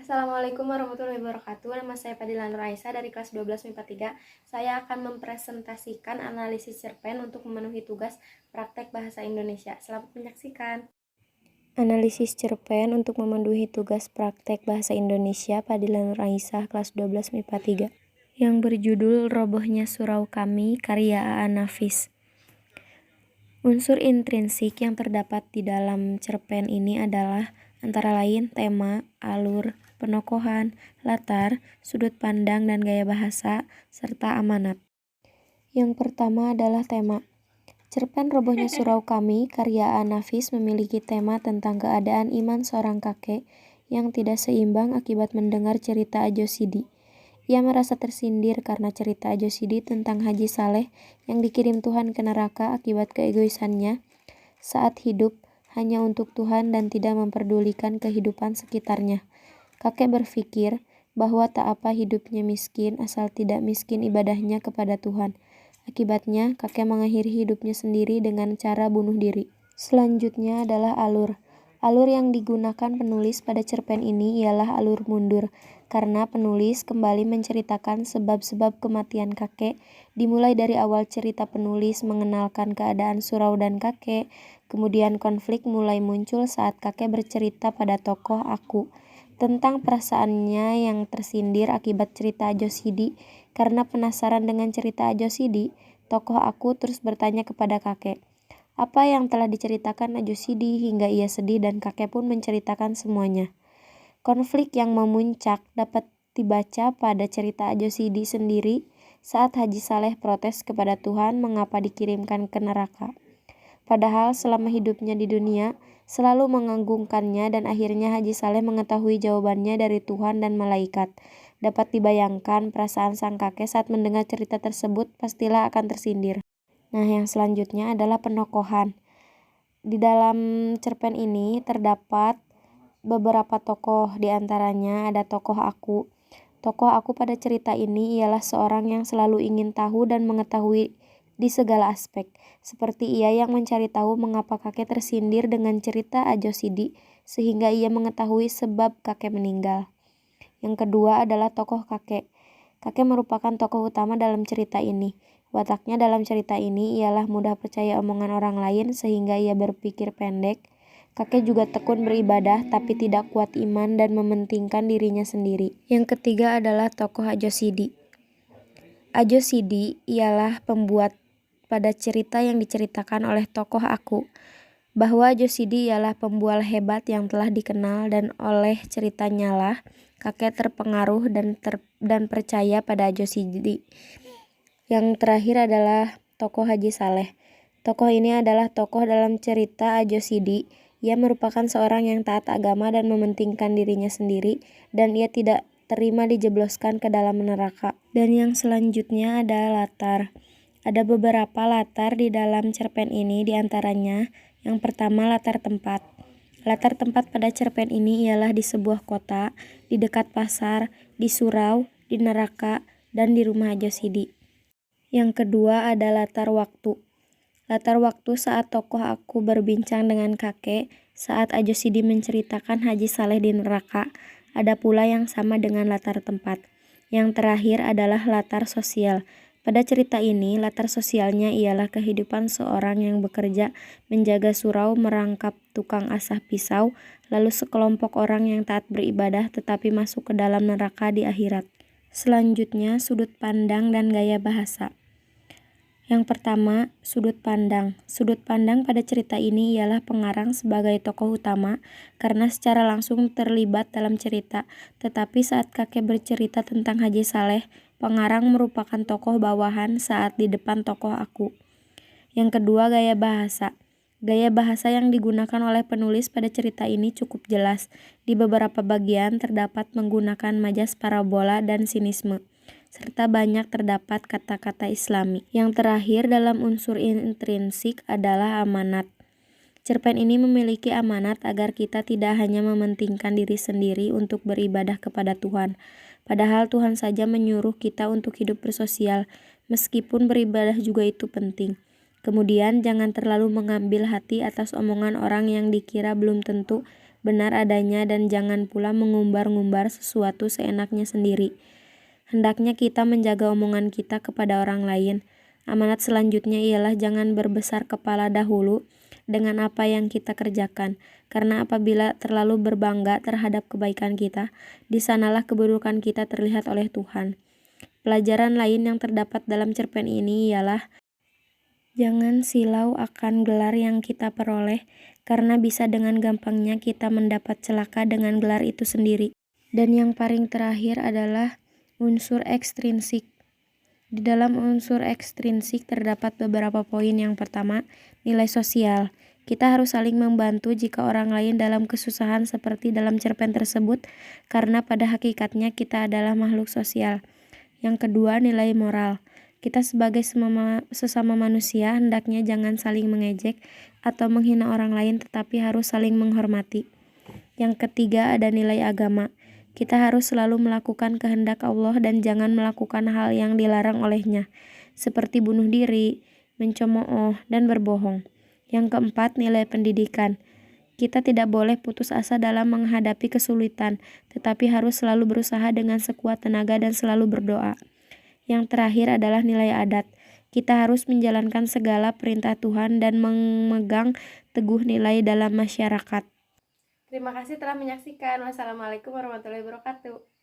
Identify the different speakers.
Speaker 1: Assalamualaikum warahmatullahi wabarakatuh. Nama saya Fadila Nur Aisyah dari kelas 12 MIPA 3. Saya akan mempresentasikan analisis cerpen untuk memenuhi tugas praktek bahasa Indonesia. Selamat menyaksikan. Analisis cerpen untuk memenuhi tugas praktek bahasa Indonesia Fadila Nur Aisyah kelas 12 MIPA 3 yang berjudul Robohnya Surau Kami karya A.A. Nafis. Unsur intrinsik yang terdapat di dalam cerpen ini adalah antara lain tema, alur, penokohan, latar, sudut pandang dan gaya bahasa, serta amanat. Yang pertama adalah tema. Cerpen Robohnya Surau Kami karya A.A. Nafis memiliki tema tentang keadaan iman seorang kakek yang tidak seimbang akibat mendengar cerita Ajo Sidi. Ia merasa tersindir karena cerita Ajo Sidi tentang Haji Saleh yang dikirim Tuhan ke neraka akibat keegoisannya saat hidup hanya untuk Tuhan dan tidak memperdulikan kehidupan sekitarnya. Kakek berpikir bahwa tak apa hidupnya miskin asal tidak miskin ibadahnya kepada Tuhan. Akibatnya, kakek mengakhiri hidupnya sendiri dengan cara bunuh diri. Selanjutnya adalah alur. Alur yang digunakan penulis pada cerpen ini ialah alur mundur, karena penulis kembali menceritakan sebab-sebab kematian kakek, dimulai dari awal cerita penulis mengenalkan keadaan surau dan kakek, kemudian konflik mulai muncul saat kakek bercerita pada tokoh Aku tentang perasaannya yang tersindir akibat cerita Ajo Sidi. Karena penasaran dengan cerita Ajo Sidi, tokoh Aku terus bertanya kepada kakek, apa yang telah diceritakan Ajo Sidi hingga ia sedih dan kakek pun menceritakan semuanya. Konflik yang memuncak dapat dibaca pada cerita Ajo Sidi sendiri saat Haji Saleh protes kepada Tuhan mengapa dikirimkan ke neraka. Padahal selama hidupnya di dunia selalu mengagungkannya dan akhirnya Haji Saleh mengetahui jawabannya dari Tuhan dan malaikat. Dapat dibayangkan perasaan sang kakek saat mendengar cerita tersebut pastilah akan tersindir. Nah, yang selanjutnya adalah penokohan. Di dalam cerpen ini terdapat beberapa tokoh, diantaranya ada tokoh Aku. Tokoh Aku pada cerita ini ialah seorang yang selalu ingin tahu dan mengetahui di segala aspek. Seperti ia yang mencari tahu mengapa kakek tersindir dengan cerita Ajo Sidi, sehingga ia mengetahui sebab kakek meninggal. Yang kedua adalah tokoh kakek. Kakek merupakan tokoh utama dalam cerita ini. Wataknya dalam cerita ini ialah mudah percaya omongan orang lain sehingga ia berpikir pendek. Kakek juga tekun beribadah tapi tidak kuat iman dan mementingkan dirinya sendiri. Yang ketiga adalah tokoh Ajo Sidi. Ajo Sidi ialah pembuat pada cerita yang diceritakan oleh tokoh Aku. Bahwa Ajo Sidi ialah pembual hebat yang telah dikenal dan oleh ceritanya lah kakek terpengaruh dan percaya pada Ajo Sidi. Yang terakhir adalah tokoh Haji Saleh. Tokoh ini adalah tokoh dalam cerita Ajo Sidi. Ia merupakan seorang yang taat agama dan mementingkan dirinya sendiri, dan ia tidak terima dijebloskan ke dalam neraka. Dan yang selanjutnya ada latar. Ada beberapa latar di dalam cerpen ini, diantaranya yang pertama latar tempat. Latar tempat pada cerpen ini ialah di sebuah kota, di dekat pasar, di surau, di neraka, dan di rumah Ajo Sidi. Yang kedua ada latar waktu. Latar waktu saat tokoh Aku berbincang dengan kakek saat Ajo Sidi menceritakan Haji Saleh di neraka. Ada pula yang sama dengan latar tempat. Yang terakhir adalah latar sosial. Pada cerita ini, latar sosialnya ialah kehidupan seorang yang bekerja menjaga surau merangkap tukang asah pisau, lalu sekelompok orang yang taat beribadah tetapi masuk ke dalam neraka di akhirat. Selanjutnya, sudut pandang dan gaya bahasa. Yang pertama, sudut pandang. Sudut pandang pada cerita ini ialah pengarang sebagai tokoh utama karena secara langsung terlibat dalam cerita. Tetapi saat kakek bercerita tentang Haji Saleh, pengarang merupakan tokoh bawahan saat di depan tokoh Aku. Yang kedua, gaya bahasa. Gaya bahasa yang digunakan oleh penulis pada cerita ini cukup jelas. Di beberapa bagian terdapat menggunakan majas parabola dan sinisme, serta banyak terdapat kata-kata Islami. Yang terakhir dalam unsur intrinsik adalah amanat. Cerpen ini memiliki amanat agar kita tidak hanya mementingkan diri sendiri untuk beribadah kepada Tuhan. Padahal Tuhan saja menyuruh kita untuk hidup bersosial, meskipun beribadah juga itu penting. Kemudian jangan terlalu mengambil hati atas omongan orang yang dikira belum tentu benar adanya dan jangan pula mengumbar-ngumbar sesuatu seenaknya sendiri. Hendaknya kita menjaga omongan kita kepada orang lain. Amanat selanjutnya ialah jangan berbesar kepala dahulu dengan apa yang kita kerjakan, karena apabila terlalu berbangga terhadap kebaikan kita, di sanalah keburukan kita terlihat oleh Tuhan. Pelajaran lain yang terdapat dalam cerpen ini ialah jangan silau akan gelar yang kita peroleh, karena bisa dengan gampangnya kita mendapat celaka dengan gelar itu sendiri. Dan yang paling terakhir adalah unsur ekstrinsik. Di dalam unsur ekstrinsik terdapat beberapa poin. Yang pertama, nilai sosial. Kita harus saling membantu jika orang lain dalam kesusahan seperti dalam cerpen tersebut, karena pada hakikatnya kita adalah makhluk sosial. Yang kedua, nilai moral. Kita sebagai sesama manusia hendaknya jangan saling mengejek atau menghina orang lain, tetapi harus saling menghormati. Yang ketiga, ada nilai agama. Kita harus selalu melakukan kehendak Allah dan jangan melakukan hal yang dilarang olehnya, seperti bunuh diri, mencemooh, dan berbohong. Yang keempat, nilai pendidikan. Kita tidak boleh putus asa dalam menghadapi kesulitan, tetapi harus selalu berusaha dengan sekuat tenaga dan selalu berdoa. Yang terakhir adalah nilai adat. Kita harus menjalankan segala perintah Tuhan dan memegang teguh nilai dalam masyarakat. Terima kasih telah menyaksikan. Wassalamualaikum warahmatullahi wabarakatuh.